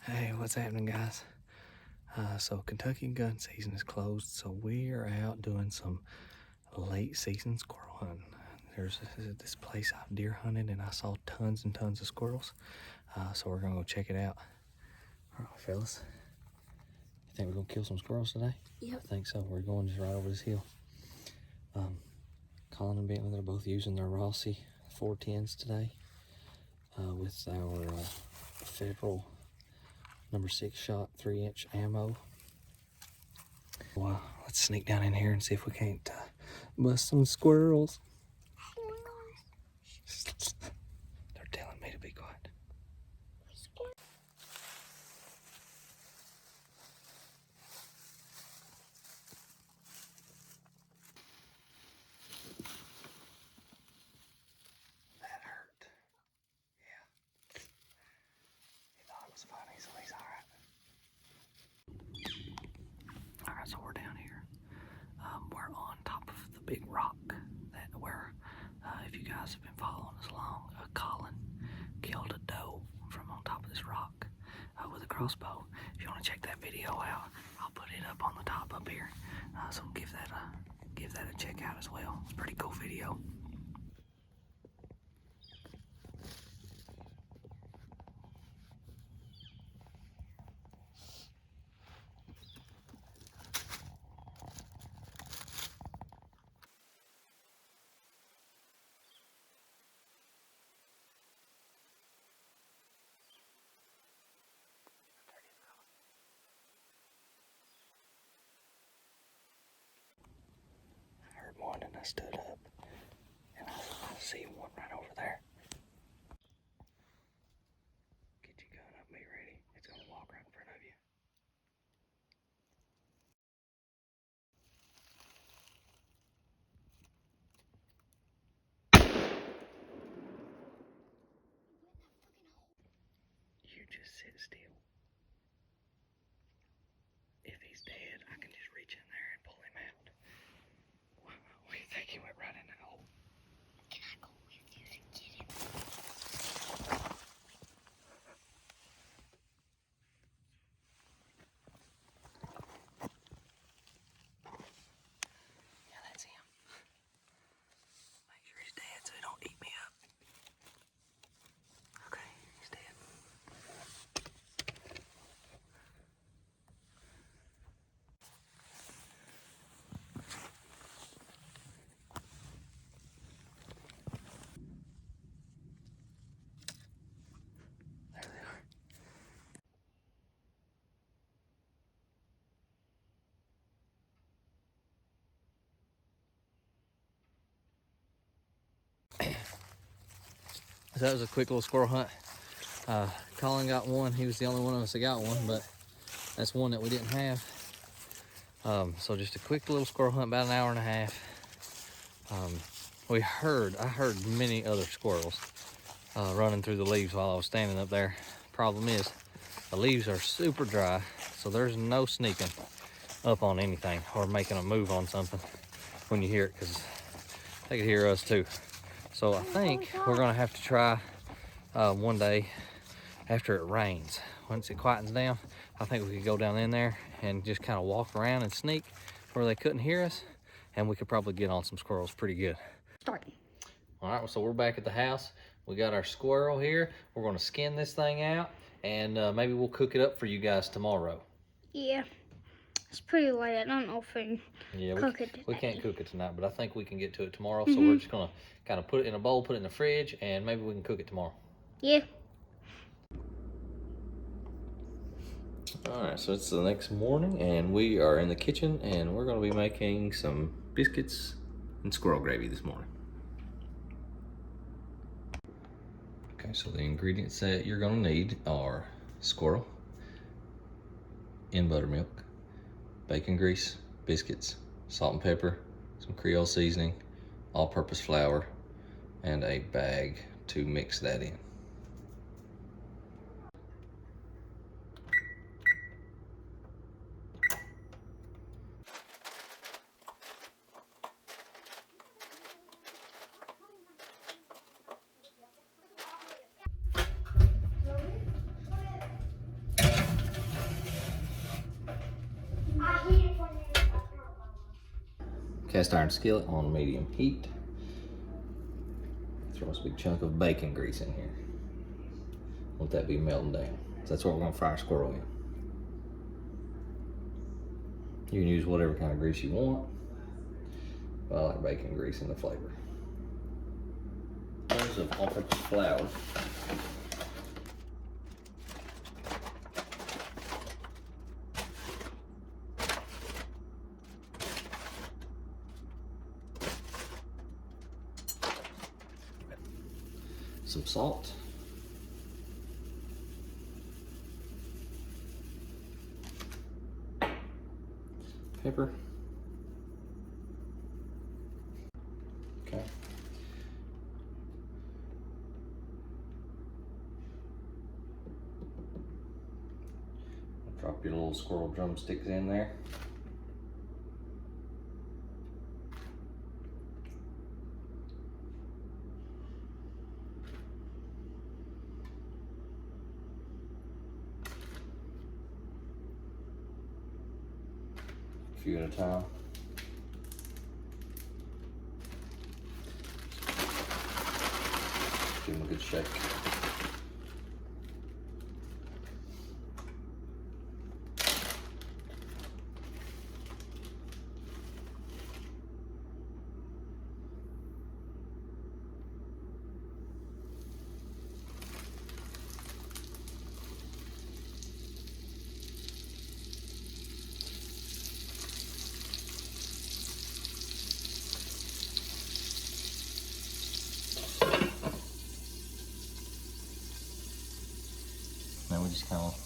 Hey, what's happening, guys? So Kentucky gun season is closed, so we are out doing some late season squirrel hunting. There's this place I've deer hunted and I saw tons and tons of squirrels, so we're gonna go check it out. All right, fellas, you think we're gonna kill some squirrels today? Yep. I think so. We're going just right over this hill. Collin and Bentley, they're both using their Rossi 410s today with our Federal number 6 shot 3-inch ammo. Well, let's sneak down in here and see if we can't bust some squirrels. They're telling me to be quiet. That hurt. Yeah. He thought it was funny, so he's alright. Alright, so we're down here. We're on top of the big rock where, if you guys have been following us along, Collin killed a doe from on top of this rock with a crossbow. If you want to check that video out, I'll put it up on the top up here. So give that a check out as well. It's a pretty cool video. I heard one and I stood up and I see one right over there. Get your gun up, be ready. It's gonna walk right in front of you. You just sit still. If he's dead, I can just reach in there and pull him out. What do you think? He went right in that hole. Can I go with you to get him? Yeah, that's him. Make sure he's dead so he don't eat me up. Okay, he's dead. There they are. So that was a quick little squirrel hunt. Collin got one. He was the only one of us that got one, but that's one that we didn't have. So just a quick little squirrel hunt, about an hour and a half. I heard many other squirrels running through the leaves while I was standing up there. Problem is, the leaves are super dry, so there's no sneaking up on anything or making a move on something when you hear it, because they could hear us too. So I think we're gonna have to try one day after it rains. Once it quietens down, I think we could go down in there and just kind of walk around and sneak where they couldn't hear us, and we could probably get on some squirrels pretty good. Start. All right, so we're back at the house. We got our squirrel here. We're gonna skin this thing out, and maybe we'll cook it up for you guys tomorrow. Yeah. It's pretty late. I don't know if we can cook it today. We can't cook it tonight, but I think we can get to it tomorrow. So we're just gonna kind of put it in a bowl, put it in the fridge, and maybe we can cook it tomorrow. Yeah. All right, so it's the next morning, and we are in the kitchen, and we're gonna be making some biscuits and squirrel gravy this morning. Okay, so the ingredients that you're gonna need are squirrel in buttermilk, bacon grease, biscuits, salt and pepper, some Creole seasoning, all-purpose flour, and a bag to mix that in. cast iron skillet on medium heat. Throw us a big chunk of bacon grease in here. Let that be melting down. So that's what we're gonna fry our squirrel in. You can use whatever kind of grease you want, but I like bacon grease in the flavor. There's of all-purpose flour. Some salt. Pepper. Okay. Drop your little squirrel drumsticks in there. A few at a time. Give them a good shake. Now we just kind of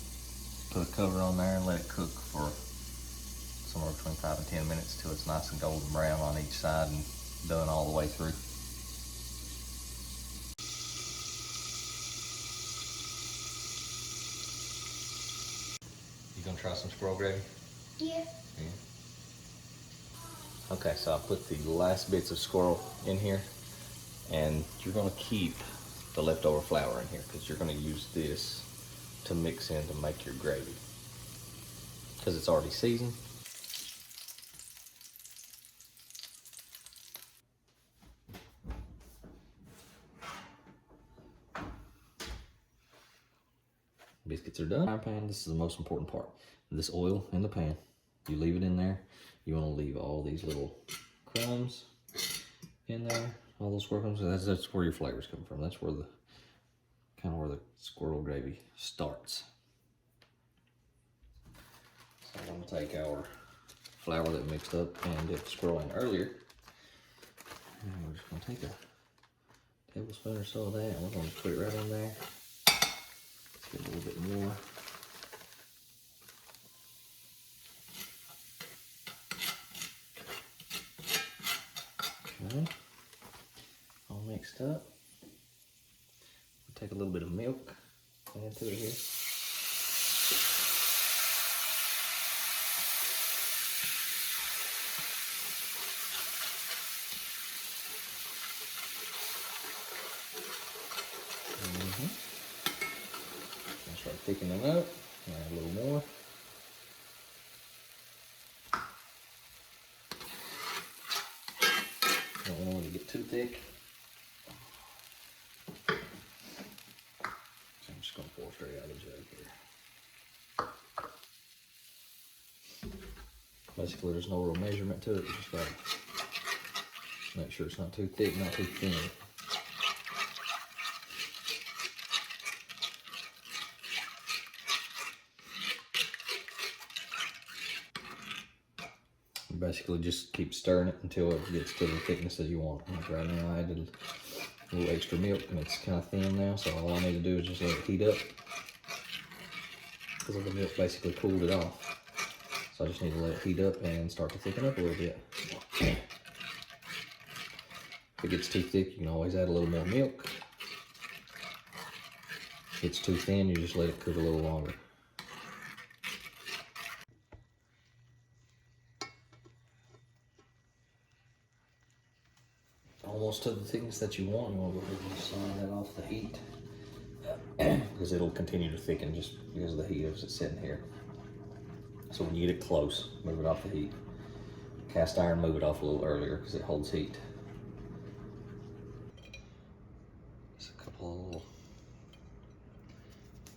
put a cover on there and let it cook for somewhere between 5 and 10 minutes till it's nice and golden brown on each side and done all the way through. You gonna try some squirrel gravy? Yeah. Okay, so I put the last bits of squirrel in here, and you're gonna keep the leftover flour in here because you're gonna use this to mix in to make your gravy because it's already seasoned. Biscuits are done. Frying pan, this is the most important part. This oil in the pan, you leave it in there. You want to leave all these little crumbs in there, all those squirrel crumbs. That's where your flavors come from. That's where the kind of where the squirrel gravy starts. So I'm gonna take our flour that we mixed up and dip the squirrel in earlier, and we're just gonna take a tablespoon or so of that, and we're gonna put it right in there. Get a little bit more. Okay, all mixed up. We'll take a little bit of milk into it here. Start thickening up. Add a little more. Don't want it to get too thick. So I'm just going to pour straight out of the jug here. Basically, there's no real measurement to it. You just got to make sure it's not too thick, not too thin. Basically just keep stirring it until it gets to the thickness that you want. Like right now I added a little extra milk and it's kind of thin now, so all I need to do is just let it heat up because the milk basically cooled it off. So I just need to let it heat up and start to thicken up a little bit. If it gets too thick, you can always add a little more milk. If it's too thin, you just let it cook a little longer. Almost to the thickness that you want. You want to go ahead and slide that off the heat because it'll continue to thicken just because of the heat as it's sitting here. So when you get it close, move it off the heat. cast iron, move it off a little earlier because it holds heat. Just a couple of little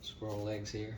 squirrel legs here.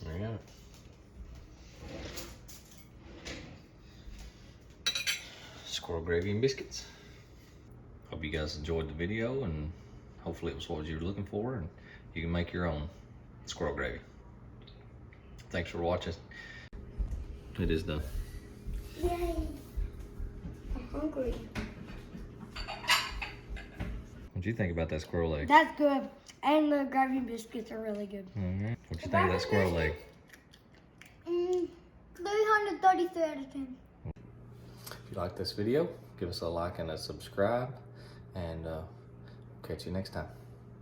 There you go. Squirrel gravy and biscuits. Hope you guys enjoyed the video, and hopefully it was what you were looking for, and you can make your own squirrel gravy. Thanks for watching. It is done. Yay! I'm hungry. What'd you think about that squirrel leg? That's good. And the gravy biscuits are really good. What'd you think of that squirrel leg? 333 out of 10. If you like this video, give us a like and a subscribe, and catch you next time.